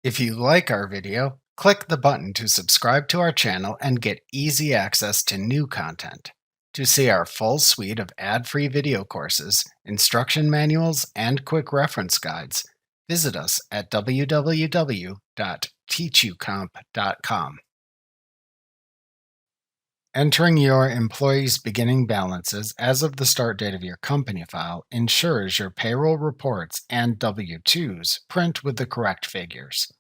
If you like our video, click the button to subscribe to our channel and get easy access to new content. To see our full suite of ad-free video courses, instruction manuals, and quick reference guides, visit us at www.teachucomp.com. Entering your employees' beginning balances as of the start date of your company file ensures your payroll reports and W-2s print with the correct figures.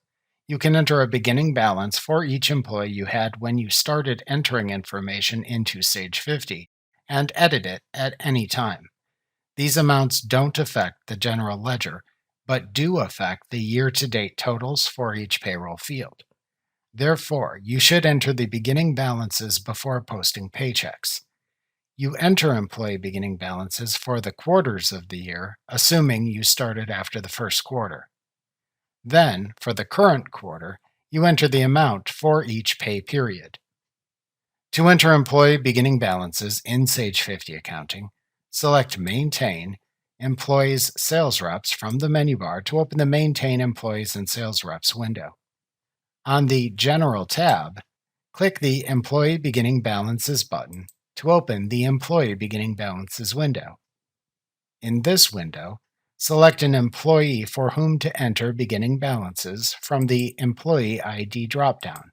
You can enter a beginning balance for each employee you had when you started entering information into Sage 50 and edit it at any time. These amounts don't affect the general ledger, but do affect the year-to-date totals for each payroll field. Therefore, you should enter the beginning balances before posting paychecks. You enter employee beginning balances for the quarters of the year, assuming you started after the first quarter. Then, for the current quarter, you enter the amount for each pay period. To enter employee beginning balances in Sage 50 Accounting, select Maintain Employees Sales Reps from the menu bar to open the Maintain Employees and Sales Reps window. On the General tab, click the Employee Beginning Balances button to open the Employee Beginning Balances window. In this window, select an employee for whom to enter beginning balances from the Employee ID dropdown.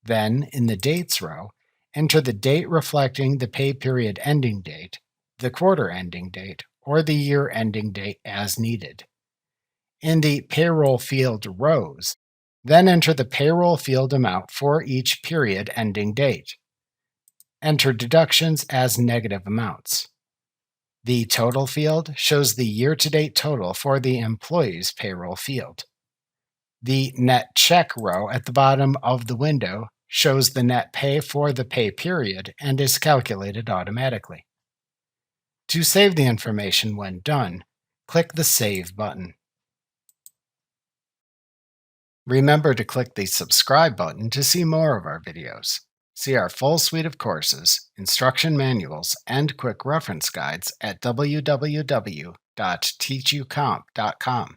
Then, in the Dates row, enter the date reflecting the pay period ending date, the quarter ending date, or the year ending date as needed. In the Payroll field rows, then enter the payroll field amount for each period ending date. Enter deductions as negative amounts. The Total field shows the year-to-date total for the employee's payroll field. The Net Check row at the bottom of the window shows the net pay for the pay period and is calculated automatically. To save the information when done, click the Save button. Remember to click the subscribe button to see more of our videos. See our full suite of courses, instruction manuals, and quick reference guides at www.teachucomp.com.